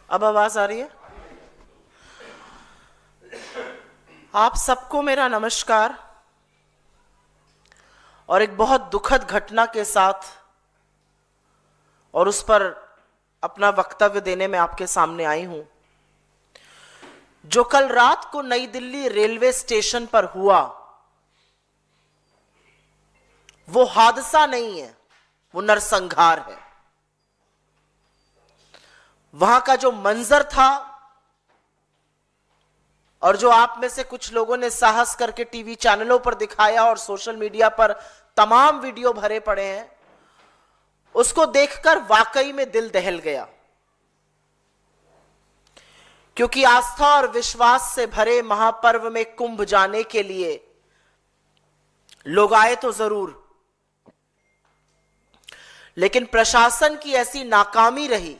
अब आवाज आ रही है? आप सबको मेरा नमस्कार। और एक बहुत दुखद घटना के साथ और उस पर अपना वक्तव्य देने में आपके सामने आई हूं। जो कल रात को नई दिल्ली रेलवे स्टेशन पर हुआ वो हादसा नहीं है, वो नरसंहार है। वहां का जो मंजर था और जो आप में से कुछ लोगों ने साहस करके टीवी चैनलों पर दिखाया और सोशल मीडिया पर तमाम वीडियो भरे पड़े हैं, उसको देखकर वाकई में दिल दहल गया। क्योंकि आस्था और विश्वास से भरे महापर्व में कुंभ जाने के लिए लोग आए तो जरूर, लेकिन प्रशासन की ऐसी नाकामी रही,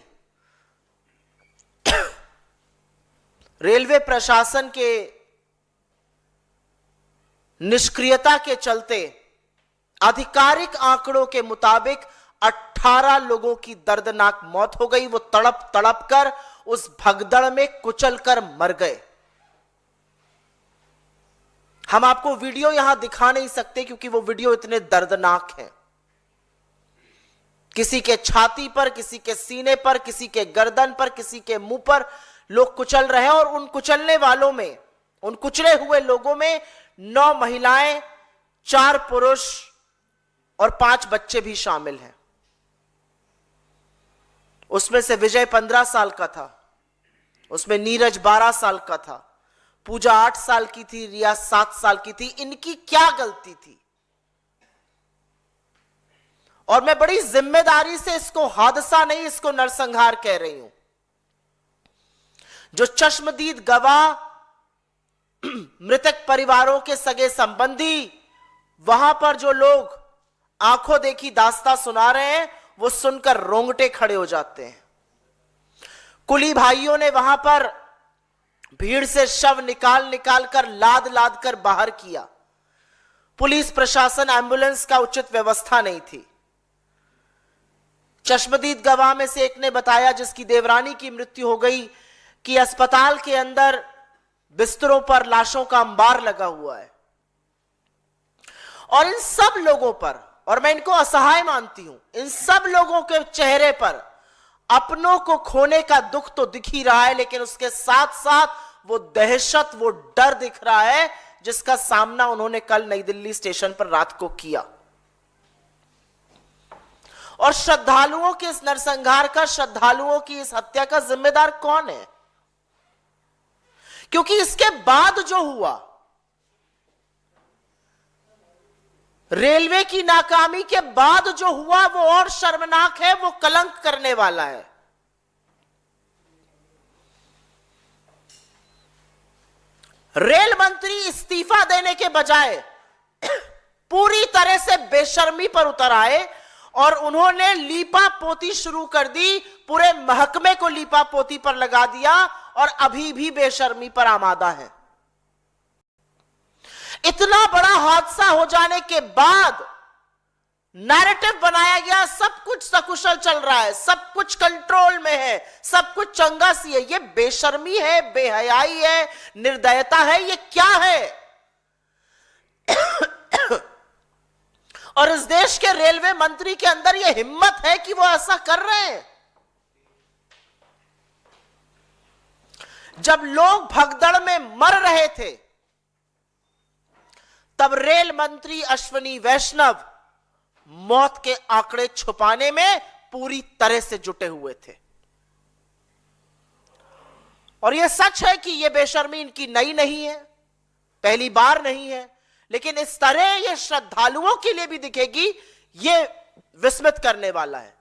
रेलवे प्रशासन के निष्क्रियता के चलते आधिकारिक आंकड़ों के मुताबिक 18 लोगों की दर्दनाक मौत हो गई। वो तड़प तड़प कर उस भगदड़ में कुचल कर मर गए। हम आपको वीडियो यहां दिखा नहीं सकते क्योंकि वो वीडियो इतने दर्दनाक हैं। किसी के छाती पर, किसी के सीने पर, किसी के गर्दन पर, किसी के मुंह पर लोग कुचल रहे हैं। और उन कुचलने वालों में, उन कुचले हुए लोगों में 9 महिलाएं, 4 पुरुष और 5 बच्चे भी शामिल हैं। उसमें से विजय 15 साल का था, उसमें नीरज 12 साल का था, पूजा 8 साल की थी, रिया 7 साल की थी। इनकी क्या गलती थी? और मैं बड़ी जिम्मेदारी से इसको हादसा नहीं, इसको नरसंहार कह रही हूं। जो चश्मदीद गवाह, मृतक परिवारों के सगे संबंधी, वहां पर जो लोग आंखों देखी दास्तां सुना रहे हैं, वो सुनकर रोंगटे खड़े हो जाते हैं। कुली भाइयों ने वहां पर भीड़ से शव निकाल निकाल कर, लाद लाद कर बाहर किया। पुलिस प्रशासन, एम्बुलेंस का उचित व्यवस्था नहीं थी। चश्मदीद गवाह में से एक ने बताया, जिसकी देवरानी की मृत्यु हो गई, कि अस्पताल के अंदर बिस्तरों पर लाशों का अंबार लगा हुआ है। और इन सब लोगों पर, और मैं इनको असहाय मानती हूं, इन सब लोगों के चेहरे पर अपनों को खोने का दुख तो दिख ही रहा है, लेकिन उसके साथ साथ वो दहशत, वो डर दिख रहा है जिसका सामना उन्होंने कल नई दिल्ली स्टेशन पर रात को किया। और श्रद्धालुओं के इस नरसंहार का, श्रद्धालुओं की इस हत्या का जिम्मेदार कौन है? क्योंकि इसके बाद जो हुआ, रेलवे की नाकामी के बाद जो हुआ, वो और शर्मनाक है, वो कलंक करने वाला है। रेल मंत्री इस्तीफा देने के बजाय पूरी तरह से बेशर्मी पर उतर आए और उन्होंने लीपा पोती शुरू कर दी, पूरे महकमे को लीपा पोती पर लगा दिया और अभी भी बेशर्मी पर आमादा है। इतना बड़ा हादसा हो जाने के बाद नैरेटिव बनाया गया, सब कुछ सकुशल चल रहा है, सब कुछ कंट्रोल में है, सब कुछ चंगा सी है। ये बेशर्मी है, बेहयाई है, निर्दयता है, ये क्या है? और इस देश के रेलवे मंत्री के अंदर यह हिम्मत है कि वो ऐसा कर रहे हैं। जब लोग भगदड़ में मर रहे थे, तब रेल मंत्री अश्विनी वैष्णव मौत के आंकड़े छुपाने में पूरी तरह से जुटे हुए थे। और यह सच है कि यह बेशर्मी इनकी नई नहीं है, पहली बार नहीं है, लेकिन इस तरह यह श्रद्धालुओं के लिए भी दिखेगी, यह विस्मित करने वाला है।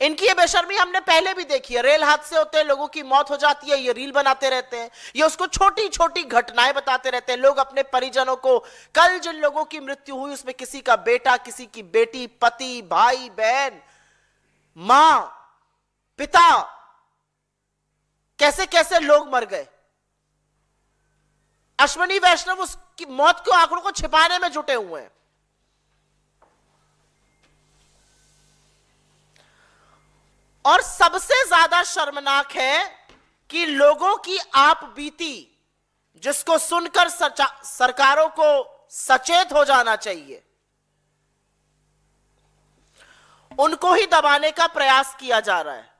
इनकी ये बेशर्मी हमने पहले भी देखी है। रेल हादसे होते हैं, लोगों की मौत हो जाती है, ये रील बनाते रहते हैं, ये उसको छोटी छोटी घटनाएं बताते रहते हैं। लोग अपने परिजनों को, कल जिन लोगों की मृत्यु हुई उसमें किसी का बेटा, किसी की बेटी, पति, भाई, बहन, मां, पिता, कैसे कैसे लोग मर गए। अश्विनी वैष्णव उसकी मौत के आंकड़ों को छिपाने में जुटे हुए हैं। और सबसे ज्यादा शर्मनाक है कि लोगों की आप बीती, जिसको सुनकर सरकारों को सचेत हो जाना चाहिए, उनको ही दबाने का प्रयास किया जा रहा है।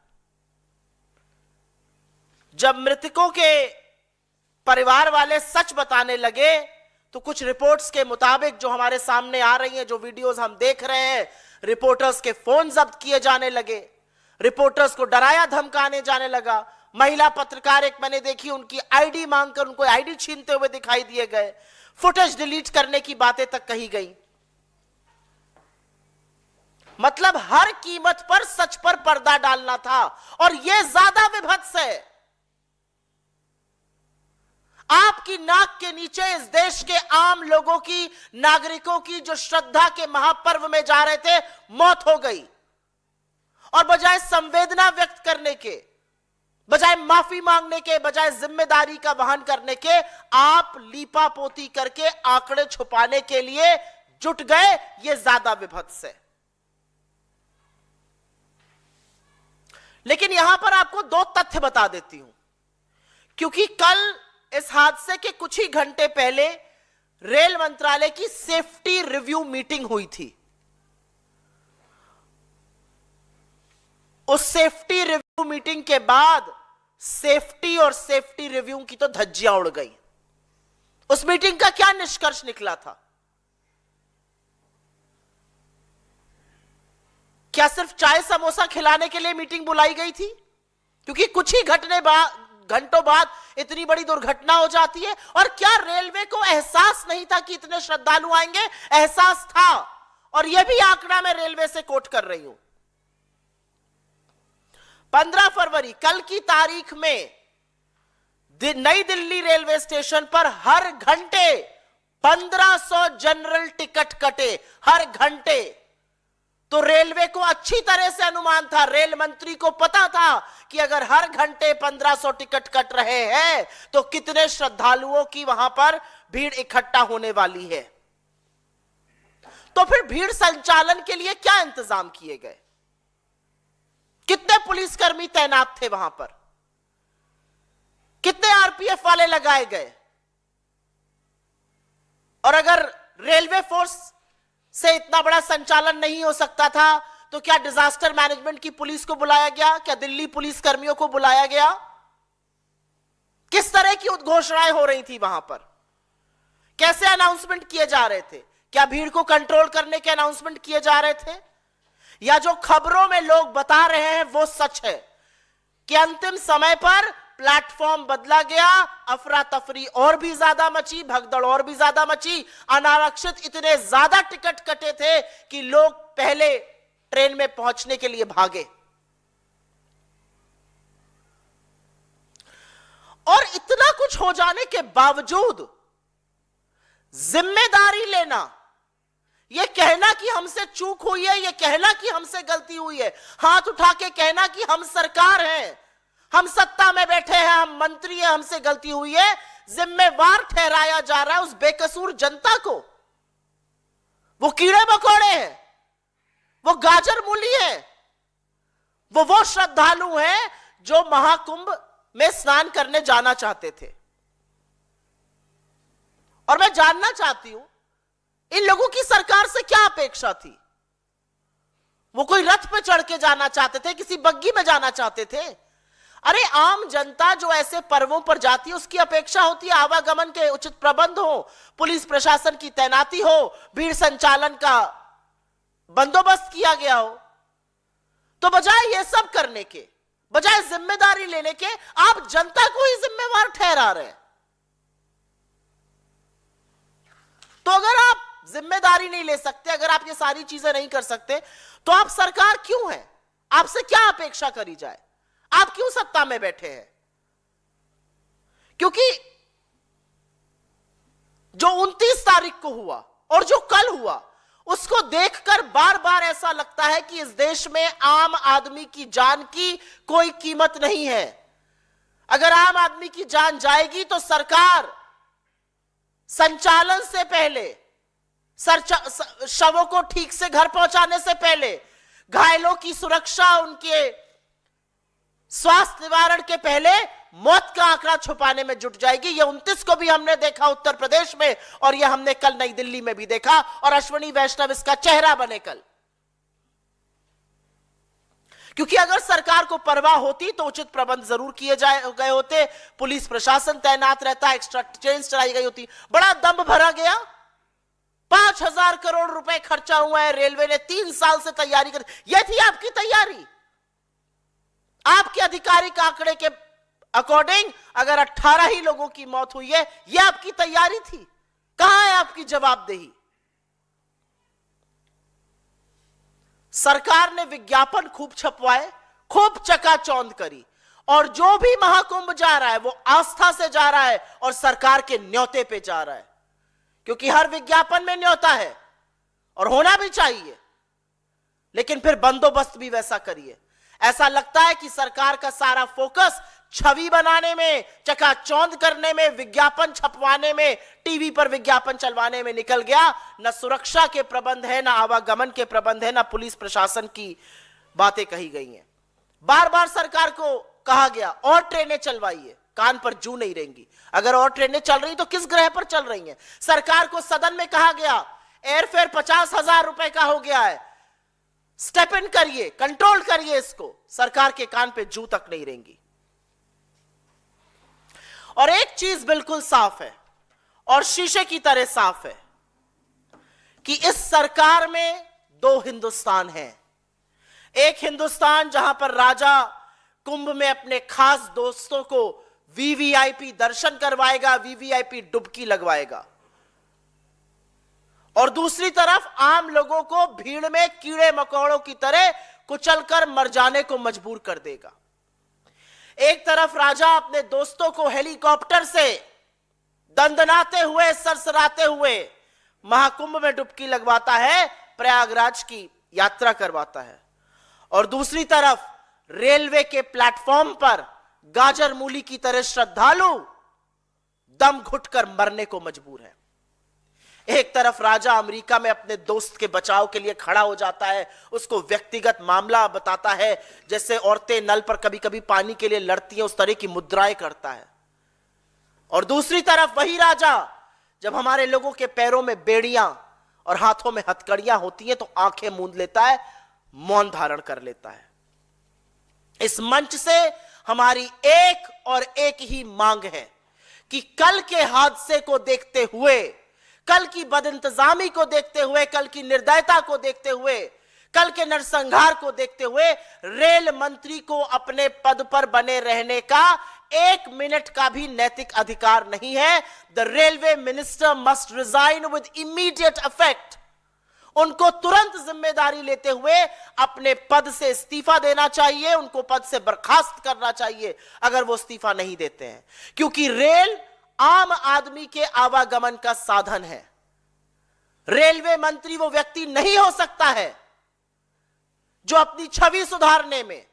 जब मृतकों के परिवार वाले सच बताने लगे तो कुछ रिपोर्ट्स के मुताबिक जो हमारे सामने आ रही हैं, जो वीडियोस हम देख रहे हैं, रिपोर्टर्स के फोन जब्त किए जाने लगे, रिपोर्टर्स को डराया धमकाने जाने लगा। महिला पत्रकार एक मैंने देखी, उनकी आईडी मांगकर उनको आईडी छीनते हुए दिखाई दिए गए, फुटेज डिलीट करने की बातें तक कही गई। मतलब हर कीमत पर सच पर पर्दा डालना था, और यह ज्यादा विभत्स है। आपकी नाक के नीचे इस देश के आम लोगों की, नागरिकों की, जो श्रद्धा के महापर्व में जा रहे थे, मौत हो गई। और बजाय संवेदना व्यक्त करने के, बजाय माफी मांगने के, बजाय जिम्मेदारी का वहन करने के, आप लीपापोती करके आंकड़े छुपाने के लिए जुट गए। यह ज्यादा विभत्स है। लेकिन यहां पर आपको दो तथ्य बता देती हूं, क्योंकि कल इस हादसे के कुछ ही घंटे पहले रेल मंत्रालय की सेफ्टी रिव्यू मीटिंग हुई थी। उस सेफ्टी रिव्यू मीटिंग के बाद सेफ्टी और सेफ्टी रिव्यू की तो धज्जियां उड़ गई। उस मीटिंग का क्या निष्कर्ष निकला था? क्या सिर्फ चाय समोसा खिलाने के लिए मीटिंग बुलाई गई थी? क्योंकि कुछ ही घंटों बाद इतनी बड़ी दुर्घटना हो जाती है। और क्या रेलवे को एहसास नहीं था कि इतने श्रद्धालु आएंगे? एहसास था, और यह भी आंकड़ा मैं रेलवे से कोट कर रही हूं। 15 फरवरी कल की तारीख में नई दिल्ली रेलवे स्टेशन पर हर घंटे 1500 जनरल टिकट कटे, हर घंटे। तो रेलवे को अच्छी तरह से अनुमान था, रेल मंत्री को पता था कि अगर हर घंटे 1500 टिकट कट रहे हैं तो कितने श्रद्धालुओं की वहां पर भीड़ इकट्ठा होने वाली है। तो फिर भीड़ संचालन के लिए क्या इंतजाम किए गए? कितने पुलिसकर्मी तैनात थे वहां पर? कितने आरपीएफ वाले लगाए गए? और अगर रेलवे फोर्स से इतना बड़ा संचालन नहीं हो सकता था तो क्या डिजास्टर मैनेजमेंट की पुलिस को बुलाया गया? क्या दिल्ली पुलिस कर्मियों को बुलाया गया? किस तरह की उद्घोषणाएं हो रही थी वहां पर? कैसे अनाउंसमेंट किए जा रहे थे? क्या भीड़ को कंट्रोल करने के अनाउंसमेंट किए जा रहे थे, या जो खबरों में लोग बता रहे हैं वो सच है कि अंतिम समय पर प्लेटफॉर्म बदला गया, अफरा तफरी और भी ज्यादा मची, भगदड़ और भी ज्यादा मची, अनारक्षित इतने ज्यादा टिकट कटे थे कि लोग पहले ट्रेन में पहुंचने के लिए भागे। और इतना कुछ हो जाने के बावजूद जिम्मेदारी लेना, यह कहना कि हमसे चूक हुई है, यह कहना कि हमसे गलती हुई है, हाथ उठा के कहना कि हम सरकार हैं, हम सत्ता में बैठे हैं, हम मंत्री हैं, हमसे गलती हुई है, जिम्मेवार ठहराया जा रहा है उस बेकसूर जनता को। वो कीड़े मकोड़े हैं, वो गाजर मूली है, वो श्रद्धालु हैं जो महाकुंभ में स्नान करने जाना चाहते थे। और मैं जानना चाहती हूं इन लोगों की सरकार से क्या अपेक्षा थी? वो कोई रथ पे चढ़ के जाना चाहते थे, किसी बग्गी में जाना चाहते थे? अरे आम जनता जो ऐसे पर्वों पर जाती है उसकी अपेक्षा होती है आवागमन के उचित प्रबंध हो, पुलिस प्रशासन की तैनाती हो, भीड़ संचालन का बंदोबस्त किया गया हो। तो बजाय ये सब करने के, बजाय जिम्मेदारी लेने के, आप जनता को ही जिम्मेवार ठहरा रहे हैं। तो अगर आप जिम्मेदारी नहीं ले सकते, अगर आप ये सारी चीजें नहीं कर सकते, तो आप सरकार क्यों है? आपसे क्या अपेक्षा करी जाए? आप क्यों सत्ता में बैठे हैं? क्योंकि जो 29 तारीख को हुआ और जो कल हुआ, उसको देखकर बार बार ऐसा लगता है कि इस देश में आम आदमी की जान की कोई कीमत नहीं है। अगर आम आदमी की जान जाएगी तो सरकार संचालन से पहले, शवों को ठीक से घर पहुंचाने से पहले, घायलों की सुरक्षा, उनके स्वास्थ्य निवारण के पहले मौत का आंकड़ा छुपाने में जुट जाएगी। ये 29 को भी हमने देखा उत्तर प्रदेश में, और यह हमने कल नई दिल्ली में भी देखा, और अश्विनी वैष्णव इसका चेहरा बने कल। क्योंकि अगर सरकार को परवाह होती तो उचित प्रबंध जरूर किए गए होते, पुलिस प्रशासन तैनात रहता, एक्स्ट्रा ट्रेन चलाई गई होती। बड़ा दंभ भरा गया। 5,000 करोड़ रुपए खर्चा हुआ है, रेलवे ने 3 साल से तैयारी कर। यह थी आपकी तैयारी। आपके आधिकारिक आंकड़े के अकॉर्डिंग अगर 18 ही लोगों की मौत हुई है, यह आपकी तैयारी थी। कहां है आपकी जवाबदेही? सरकार ने विज्ञापन खूब छपवाए, खूब चकाचौंध करी, और जो भी महाकुंभ जा रहा है वो आस्था से जा रहा है और सरकार के न्योते पे जा रहा है, क्योंकि हर विज्ञापन में न्योता है और होना भी चाहिए। लेकिन फिर बंदोबस्त भी वैसा करिए। ऐसा लगता है कि सरकार का सारा फोकस छवि बनाने में, चकाचौंध करने में, विज्ञापन छपवाने में, टीवी पर विज्ञापन चलवाने में निकल गया। न सुरक्षा के प्रबंध है, न आवागमन के प्रबंध है, न पुलिस प्रशासन की बातें कही गई हैं। बार बार सरकार को कहा गया और ट्रेनें चलवाइए, कान पर जू नहीं रहेंगी। अगर और ट्रेनें चल रही तो किस ग्रह पर चल रही हैं? सरकार को सदन में कहा गया एयरफेयर 50,000 रुपए का हो गया है, स्टेप इन करिए, कंट्रोल करिए इसको। सरकार के कान पे जू तक नहीं रहेंगी। और एक चीज बिल्कुल साफ है, और शीशे की तरह साफ है, कि इस सरकार में 2 हिंदुस्तान हैं। एक हिंदुस्तान जहां पर राजा कुंभ में अपने खास दोस्तों को वीवीआईपी दर्शन करवाएगा, वीवीआईपी डुबकी लगवाएगा, और दूसरी तरफ आम लोगों को भीड़ में कीड़े मकोड़ों की तरह कुचलकर मर जाने को मजबूर कर देगा। एक तरफ राजा अपने दोस्तों को हेलीकॉप्टर से दंदनाते हुए, सरसराते हुए महाकुंभ में डुबकी लगवाता है, प्रयागराज की यात्रा करवाता है, और दूसरी तरफ रेलवे के प्लेटफॉर्म पर गाजर मूली की तरह श्रद्धालु दम घुटकर मरने को मजबूर है। एक तरफ राजा अमेरिका में अपने दोस्त के बचाव के लिए खड़ा हो जाता है, उसको व्यक्तिगत मामला बताता है, जैसे औरतें नल पर कभी कभी पानी के लिए लड़ती हैं, उस तरह की मुद्राएं करता है। और दूसरी तरफ वही राजा जब हमारे लोगों के पैरों में बेड़ियां और हाथों में हथकड़ियां होती हैं तो आंखें मूंद लेता है, मौन धारण कर लेता है। इस मंच से हमारी एक और एक ही मांग है कि कल के हादसे को देखते हुए, कल की बदइंतजामी को देखते हुए, कल की निर्दयता को देखते हुए, कल के नरसंहार को देखते हुए रेल मंत्री को अपने पद पर बने रहने का 1 मिनट का भी नैतिक अधिकार नहीं है। The railway minister must resign with immediate effect. उनको तुरंत जिम्मेदारी लेते हुए अपने पद से इस्तीफा देना चाहिए, उनको पद से बर्खास्त करना चाहिए अगर वो इस्तीफा नहीं देते हैं, क्योंकि रेल आम आदमी के आवागमन का साधन है। रेलवे मंत्री वो व्यक्ति नहीं हो सकता है जो अपनी छवि सुधारने में,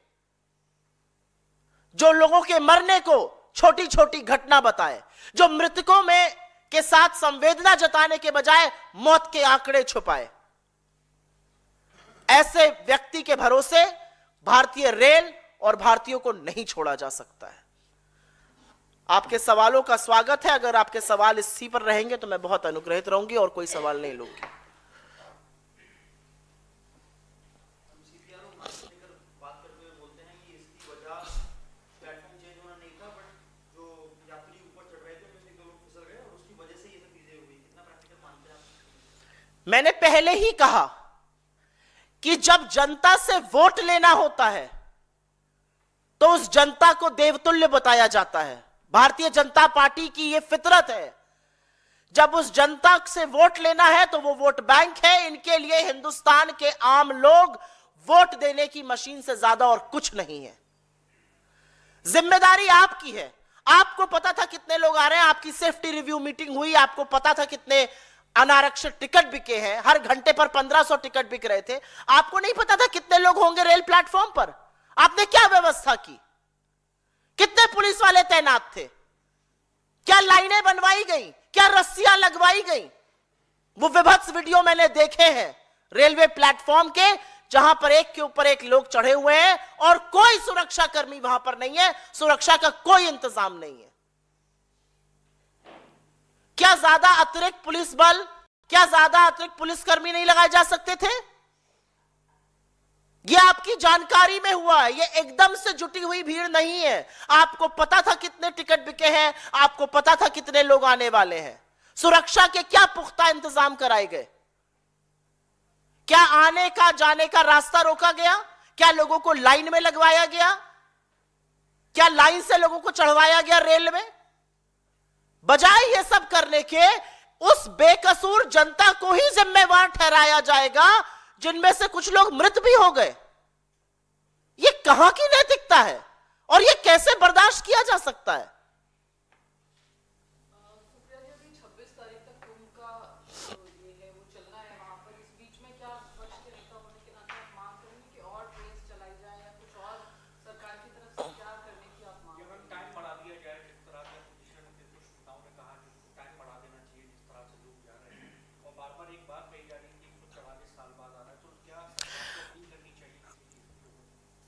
जो लोगों के मरने को छोटी छोटी घटना बताए, जो मृतकों में के साथ संवेदना जताने के बजाय मौत के आंकड़े छुपाए। ऐसे व्यक्ति के भरोसे भारतीय रेल और भारतीयों को नहीं छोड़ा जा सकता है। आपके सवालों का स्वागत है। अगर आपके सवाल इसी पर रहेंगे तो मैं बहुत अनुग्रहित रहूंगी और कोई सवाल नहीं लूंगी। मैंने पहले ही कहा कि जब जनता से वोट लेना होता है तो उस जनता को देवतुल्य बताया जाता है। भारतीय जनता पार्टी की यह फितरत है। जब उस जनता से वोट लेना है तो वो वोट बैंक है। इनके लिए हिंदुस्तान के आम लोग वोट देने की मशीन से ज्यादा और कुछ नहीं है। जिम्मेदारी आपकी है। आपको पता था कितने लोग आ रहे हैं, आपकी सेफ्टी रिव्यू मीटिंग हुई, आपको पता था कितने अनारक्षित टिकट बिके हैं। हर घंटे पर 1500 टिकट बिक रहे थे। आपको नहीं पता था कितने लोग होंगे रेल प्लेटफॉर्म पर। आपने क्या व्यवस्था की? कितने पुलिस वाले तैनात थे? क्या लाइनें बनवाई गई? क्या रस्सियां लगवाई गई? वो विभत्स वीडियो मैंने देखे हैं रेलवे प्लेटफॉर्म के, जहां पर एक के ऊपर एक लोग चढ़े हुए हैं और कोई सुरक्षा कर्मी वहां पर नहीं है, सुरक्षा का कोई इंतजाम नहीं है। क्या ज्यादा अतिरिक्त पुलिस बल, क्या ज्यादा अतिरिक्त पुलिसकर्मी नहीं लगाए जा सकते थे? यह आपकी जानकारी में हुआ है, यह एकदम से जुटी हुई भीड़ नहीं है। आपको पता था कितने टिकट बिके हैं, आपको पता था कितने लोग आने वाले हैं। सुरक्षा के क्या पुख्ता इंतजाम कराए गए? क्या आने का जाने का रास्ता रोका गया? क्या लोगों को लाइन में लगवाया गया? क्या लाइन से लोगों को चढ़वाया गया रेल में? बजाय ये सब करने के उस बेकसूर जनता को ही जिम्मेवार ठहराया जाएगा जिनमें से कुछ लोग मृत भी हो गए। ये कहां की नैतिकता है और ये कैसे बर्दाश्त किया जा सकता है?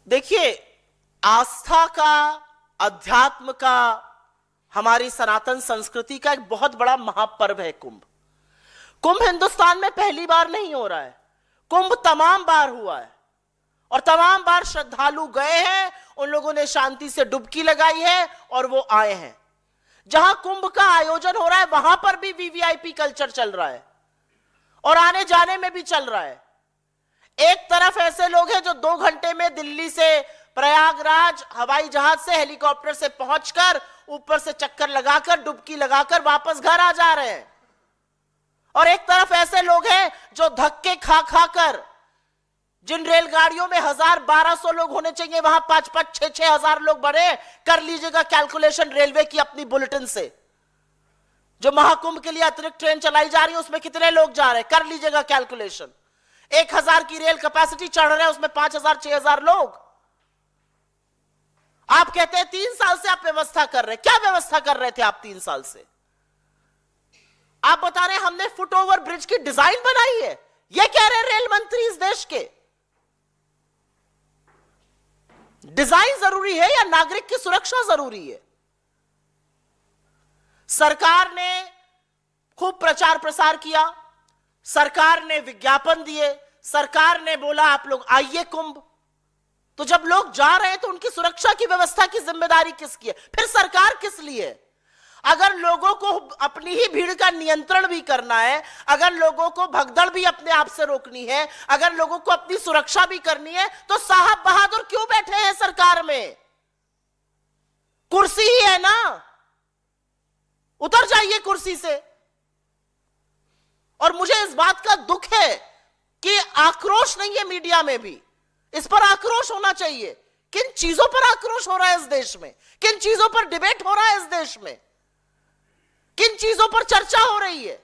देखिए, आस्था का, अध्यात्म का, हमारी सनातन संस्कृति का एक बहुत बड़ा महापर्व है कुंभ। कुंभ हिंदुस्तान में पहली बार नहीं हो रहा है, कुंभ तमाम बार हुआ है और तमाम बार श्रद्धालु गए हैं, उन लोगों ने शांति से डुबकी लगाई है और वो आए हैं। जहां कुंभ का आयोजन हो रहा है वहां पर भी वीवीआईपी कल्चर चल रहा है और आने जाने में भी चल रहा है। एक तरफ ऐसे लोग हैं जो 2 घंटे में दिल्ली से प्रयागराज हवाई जहाज से, हेलीकॉप्टर से पहुंचकर ऊपर से चक्कर लगाकर, डुबकी लगाकर वापस घर आ जा रहे हैं, और एक तरफ ऐसे लोग हैं जो धक्के खा खा कर, जिन रेलगाड़ियों में 1000-1200 लोग होने चाहिए वहां 5-5, 6-6 हजार लोग बढ़े। कर लीजिएगा कैलकुलेशन रेलवे की अपनी बुलेटिन से, जो महाकुंभ के लिए अतिरिक्त ट्रेन चलाई जा रही है उसमें कितने लोग जा रहे हैं, कर लीजिएगा कैलकुलेशन। 1000 की रेल कैपेसिटी चढ़ रहे हैं, उसमें 5000-6000 लोग। आप कहते हैं 3 साल से आप व्यवस्था कर रहे हैं। क्या व्यवस्था कर रहे थे आप 3 साल से? आप बता रहे हैं हमने फुट ओवर ब्रिज की डिजाइन बनाई है, यह कह रहे हैं रेल मंत्री इस देश के। डिजाइन जरूरी है या नागरिक की सुरक्षा जरूरी है? सरकार ने खूब प्रचार प्रसार किया, सरकार ने विज्ञापन दिए, सरकार ने बोला आप लोग आइए कुंभ। तो जब लोग जा रहे हैं तो उनकी सुरक्षा की व्यवस्था की जिम्मेदारी किसकी है? फिर सरकार किस लिए है? अगर लोगों को अपनी ही भीड़ का नियंत्रण भी करना है, अगर लोगों को भगदड़ भी अपने आप से रोकनी है, अगर लोगों को अपनी सुरक्षा भी करनी है, तो साहब बहादुर क्यों बैठे हैं सरकार में? कुर्सी ही है ना, उतर जाइए कुर्सी से। और मुझे इस बात का दुख है कि आक्रोश नहीं है मीडिया में भी, इस पर आक्रोश होना चाहिए। किन चीजों पर आक्रोश हो रहा है इस देश में? किन चीजों पर डिबेट हो रहा है इस देश में? किन चीजों पर चर्चा हो रही है?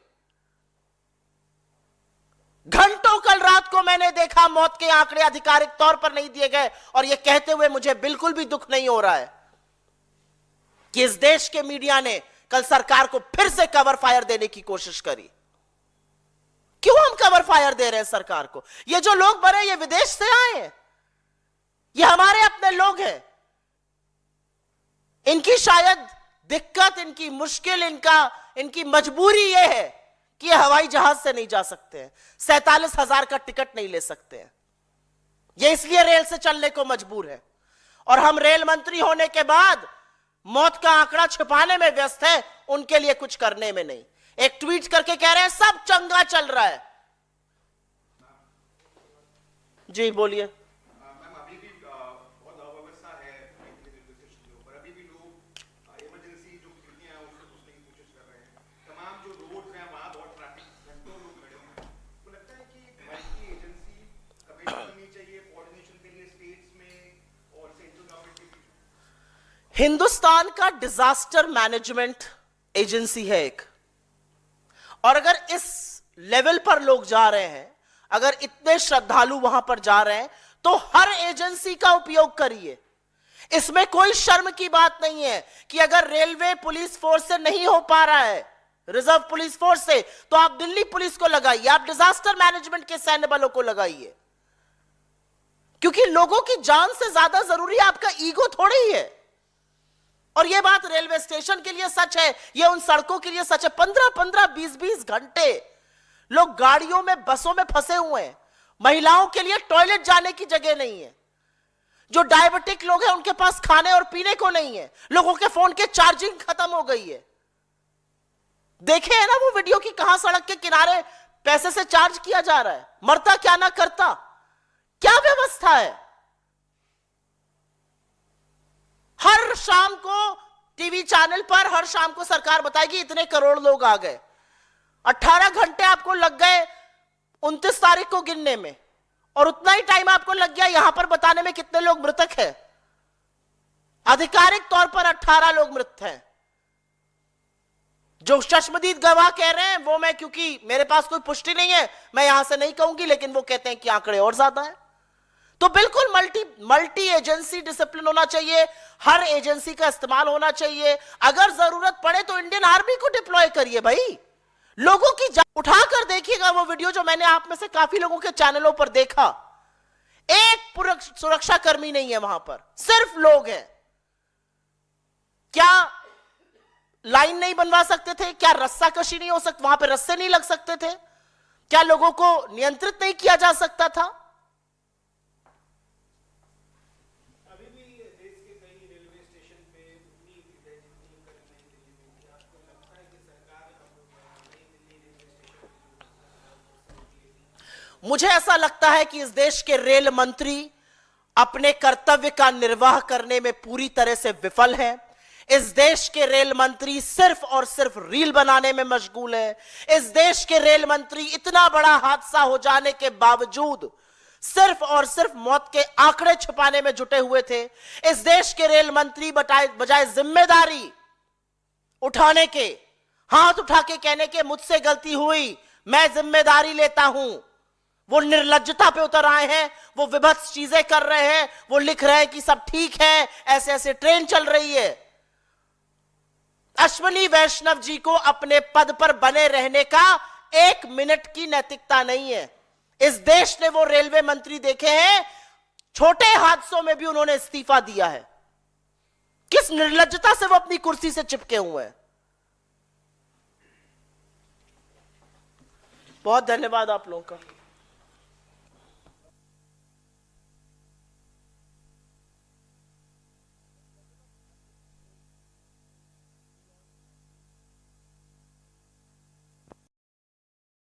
घंटों कल रात को मैंने देखा मौत के आंकड़े आधिकारिक तौर पर नहीं दिए गए, और यह कहते हुए मुझे बिल्कुल भी दुख नहीं हो रहा है कि इस देश के मीडिया ने कल सरकार को फिर से कवर फायर देने की कोशिश करी। क्यों हम कवर फायर दे रहे हैं सरकार को? ये जो लोग मरे ये विदेश से आए हैं, ये हमारे अपने लोग हैं। इनकी शायद दिक्कत, इनकी मुश्किल, इनकी मजबूरी यह है कि ये हवाई जहाज से नहीं जा सकते हैं, 47,000 का टिकट नहीं ले सकते हैं, ये इसलिए रेल से चलने को मजबूर है। और हम रेल मंत्री होने के बाद मौत का आंकड़ा छिपाने में व्यस्त है, उनके लिए कुछ करने में नहीं। एक ट्वीट करके कह रहे हैं सब चंगा चल रहा है। जी बोलिए। मैम अभी भी बहुत अव्यवस्था है रेलवे स्टेशन के ऊपर, अभी भी लोग इमरजेंसी जो खिड़कियां हैं उसको घुसने की कोशिश कर रहे हैं। तमाम जो रोड्स हैं वहां बहुत ट्रैफिक, घंटों लोग खड़े हैं। तो लगता है कि मल्टी एजेंसी कमेटी बननी चाहिए कोऑर्डिनेशन के लिए स्टेट्स में और सेंट्रल गवर्नमेंट के बीच। हिंदुस्तान का डिजास्टर मैनेजमेंट एजेंसी है एक, और अगर इस लेवल पर लोग जा रहे हैं, अगर इतने श्रद्धालु वहां पर जा रहे हैं, तो हर एजेंसी का उपयोग करिए। इसमें कोई शर्म की बात नहीं है कि अगर रेलवे पुलिस फोर्स से नहीं हो पा रहा है, रिजर्व पुलिस फोर्स से, तो आप दिल्ली पुलिस को लगाइए, आप डिजास्टर मैनेजमेंट के सैन्य बलों को लगाइए। क्योंकि लोगों की जान से ज्यादा जरूरी आपका ईगो थोड़ी ही है। और यह बात रेलवे स्टेशन के लिए सच है, यह उन सड़कों के लिए सच है। 15-15, 20-20 घंटे लोग गाड़ियों में, बसों में फंसे हुए हैं। महिलाओं के लिए टॉयलेट जाने की जगह नहीं है। जो डायबिटिक लोग हैं उनके पास खाने और पीने को नहीं है। लोगों के फोन के चार्जिंग खत्म हो गई है। देखे है ना वो वीडियो की कहां सड़क के किनारे पैसे से चार्ज किया जा रहा है। मरता क्या ना करता, क्या व्यवस्था है। हर शाम को टीवी चैनल पर हर शाम को सरकार बताएगी इतने करोड़ लोग आ गए। 18 घंटे आपको लग गए 29 तारीख को गिनने में, और उतना ही टाइम आपको लग गया यहां पर बताने में कितने लोग मृतक हैं। आधिकारिक तौर पर 18 लोग मृत हैं। जो चश्मदीद गवाह कह रहे हैं वो मैं, क्योंकि मेरे पास कोई पुष्टि नहीं है, मैं यहां से नहीं कहूंगी, लेकिन वो कहते हैं कि आंकड़े और ज्यादा है। तो बिल्कुल मल्टी एजेंसी डिसिप्लिन होना चाहिए, हर एजेंसी का इस्तेमाल होना चाहिए। अगर जरूरत पड़े तो इंडियन आर्मी को डिप्लॉय करिए भाई। लोगों की उठाकर देखिएगा वो वीडियो जो मैंने आप में से काफी लोगों के चैनलों पर देखा। एक सुरक्षा कर्मी नहीं है वहां पर, सिर्फ लोग हैं। क्या लाइन नहीं बनवा सकते थे? क्या रस्सा कशी नहीं हो सकती? वहां पे रस्से नहीं लग सकते थे? क्या लोगों को नियंत्रित नहीं किया जा सकता था? अभी भी देश के कई रेलवे स्टेशन पे उतनी भीड़ है जितनी कल नई दिल्ली में थी। आपको लगता है कि सरकार अब नई दिल्ली रेलवे स्टेशन की मुझे ऐसा लगता है कि इस देश के रेल मंत्री अपने कर्तव्य का निर्वाह करने में पूरी तरह से विफल हैं। इस देश के रेल मंत्री सिर्फ और सिर्फ रील बनाने में मशगूल है। इस देश के रेल मंत्री इतना बड़ा हादसा हो जाने के बावजूद सिर्फ और सिर्फ मौत के आंकड़े छुपाने में जुटे हुए थे। इस देश के रेल मंत्री बजाय जिम्मेदारी उठाने के, हाथ उठा के कहने के मुझसे गलती हुई, मैं जिम्मेदारी लेता हूं, वो निर्लज्जता पे उतर आए हैं। वो विभत्स चीजें कर रहे हैं। वो लिख रहे हैं कि सब ठीक है, ऐसे ऐसे ट्रेन चल रही है। अश्विनी वैष्णव जी को अपने पद पर बने रहने का 1 मिनट की नैतिकता नहीं है। इस देश ने वो रेलवे मंत्री देखे हैं, छोटे हादसों में भी उन्होंने इस्तीफा दिया है। किस निर्लज्जता से वो अपनी कुर्सी से चिपके हुए हैं। बहुत धन्यवाद आप लोगों का।